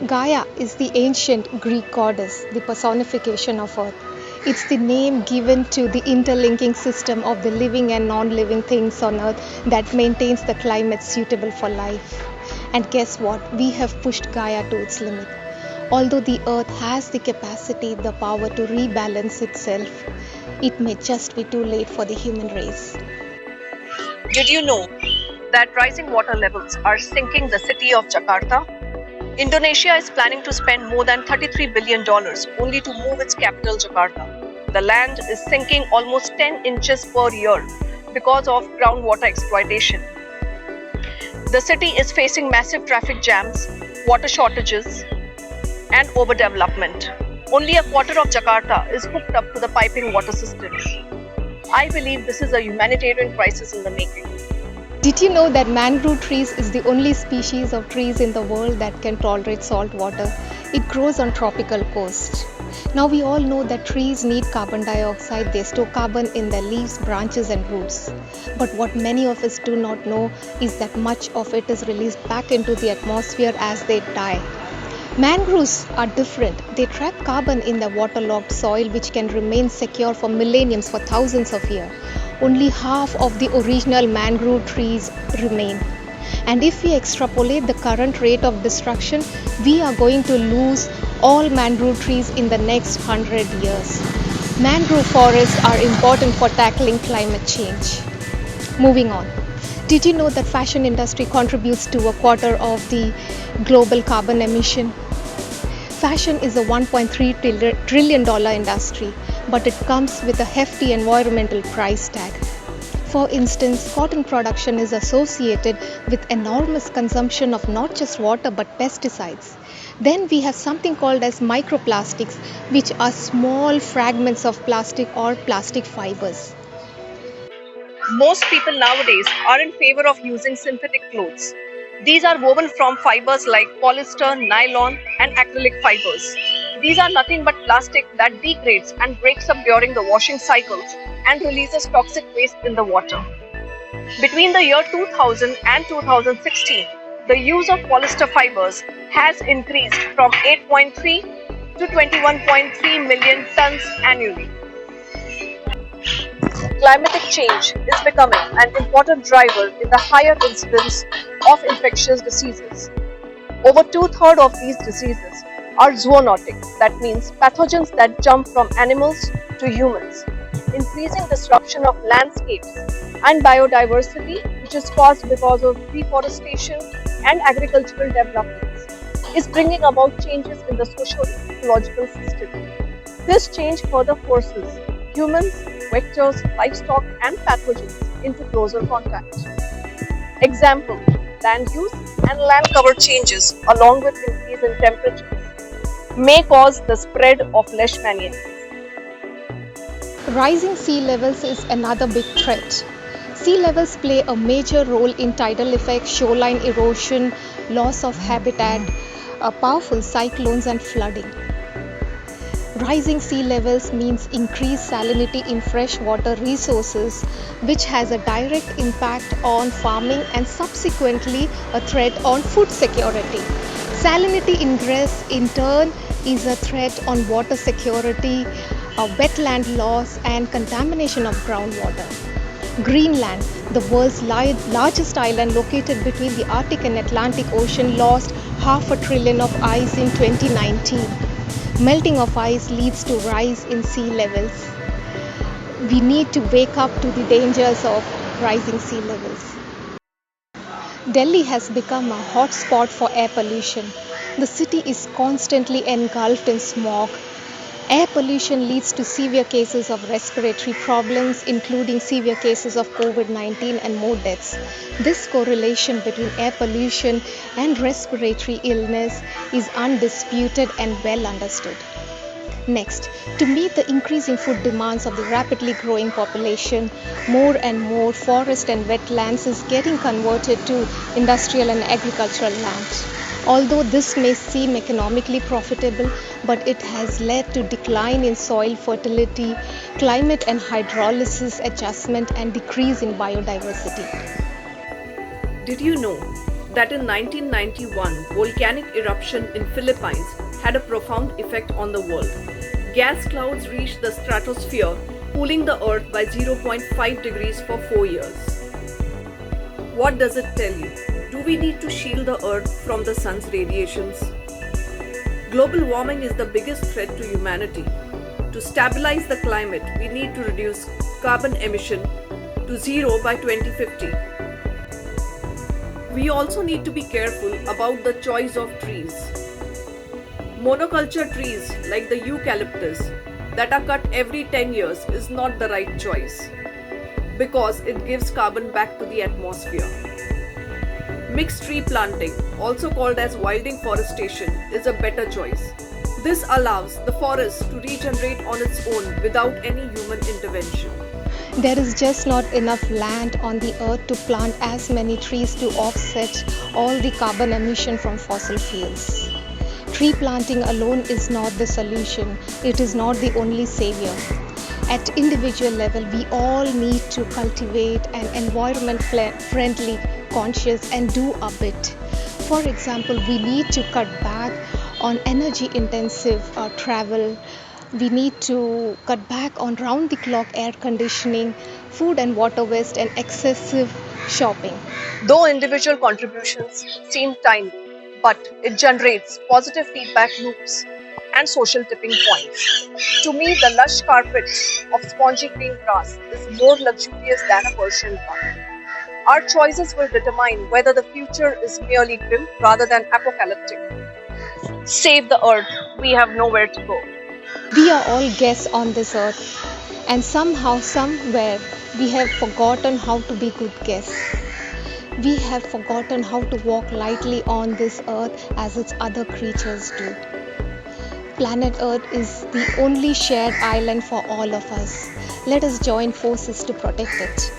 Gaia is the ancient Greek goddess, the personification of earth. It's the name given to the interlinking system of the living and non living things on earth that maintains the climate suitable for life. And guess what? We have pushed Gaia to its limit. Although the earth has the capacity, the power to rebalance itself, it may just be too late for the human race. Did you know that rising water levels are sinking the city of Jakarta? Indonesia is planning to spend more than $33 billion only to move its capital, Jakarta. The land is sinking almost 10 inches per year because of groundwater exploitation. The city is facing massive traffic jams, water shortages, and overdevelopment. Only a quarter of Jakarta is hooked up to the piping water systems. I believe this is a humanitarian crisis in the making. Did you know that mangrove trees is the only species of trees in the world that can tolerate salt water? It grows on tropical coast. Now we all know that trees need carbon dioxide, they store carbon in their leaves, branches and roots. But what many of us do not know is that much of it is released back into the atmosphere as they die. Mangroves are different. They trap carbon in the waterlogged soil which can remain secure for millenniums, for thousands of years. Only half of the original mangrove trees remain. And if we extrapolate the current rate of destruction, we are going to lose all mangrove trees in the next 100 years. Mangrove forests are important for tackling climate change. Moving on. Did you know that fashion industry contributes to a quarter of the global carbon emission? Fashion is a $1.3 trillion industry, but it comes with a hefty environmental price tag. For instance, cotton production is associated with enormous consumption of not just water but pesticides. Then we have something called as microplastics, which are small fragments of plastic or plastic fibers. Most people nowadays are in favor of using synthetic clothes. These are woven from fibers like polyester, nylon, and acrylic fibers. These are nothing but plastic that degrades and breaks up during the washing cycles and releases toxic waste in the water. Between the year 2000 and 2016, the use of polyester fibers has increased from 8.3 to 21.3 million tons annually. Climatic change is becoming an important driver in the higher incidence of infectious diseases. Over two-thirds of these diseases are zoonotic, that means pathogens that jump from animals to humans. Increasing disruption of landscapes and biodiversity, which is caused because of deforestation and agricultural developments, is bringing about changes in the socio-ecological system. This change further forces humans, vectors, livestock, and pathogens into closer contact. Example: land use and land cover changes, along with increase in temperatures, may cause the spread of leishmaniasis. Rising sea levels is another big threat. Sea levels play a major role in tidal effects, shoreline erosion, loss of habitat, powerful cyclones, and flooding. Rising sea levels means increased salinity in freshwater resources, which has a direct impact on farming and subsequently a threat on food security. Salinity ingress, in turn, is a threat on water security, wetland loss, and contamination of groundwater. Greenland, the world's largest island located between the Arctic and Atlantic Ocean, lost half a trillion of ice in 2019. Melting of ice leads to rise in sea levels. We need to wake up to the dangers of rising sea levels. Delhi has become a hot spot for air pollution. The city is constantly engulfed in smog. Air pollution leads to severe cases of respiratory problems, including severe cases of COVID-19 and more deaths. This correlation between air pollution and respiratory illness is undisputed and well understood. Next, to meet the increasing food demands of the rapidly growing population, more and more forest and wetlands is getting converted to industrial and agricultural land. Although this may seem economically profitable, but it has led to decline in soil fertility, climate and hydrolysis adjustment, and decrease in biodiversity. Did you know that in 1991 volcanic eruption in Philippines had a profound effect on the world. Gas clouds reached the stratosphere, cooling the earth by 0.5 degrees for 4 years. What does it tell you? Do we need to shield the earth from the sun's radiations? Global warming is the biggest threat to humanity. To stabilize the climate, we need to reduce carbon emission to zero by 2050. We also need to be careful about the choice of trees. Monoculture trees like the eucalyptus that are cut every 10 years is not the right choice because it gives carbon back to the atmosphere. Mixed tree planting, also called as wilding forestation, is a better choice. This allows the forest to regenerate on its own without any human intervention. There is just not enough land on the earth to plant as many trees to offset all the carbon emission from fossil fuels. Tree planting alone is not the solution. It is not the only savior. At individual level, we all need to cultivate an environment-friendly conscious and do a bit. For example, we need to cut back on energy-intensive travel. We need to cut back on round-the-clock air conditioning, food and water waste, and excessive shopping. Though individual contributions seem tiny, but it generates positive feedback loops and social tipping points. To me, the lush carpet of spongy green grass is more luxurious than a Persian rug. Our choices will determine whether the future is merely grim rather than apocalyptic. Save the earth, we have nowhere to go. We are all guests on this earth, and somehow, somewhere, we have forgotten how to be good guests. We have forgotten how to walk lightly on this earth as its other creatures do. Planet Earth is the only shared island for all of us. Let us join forces to protect it.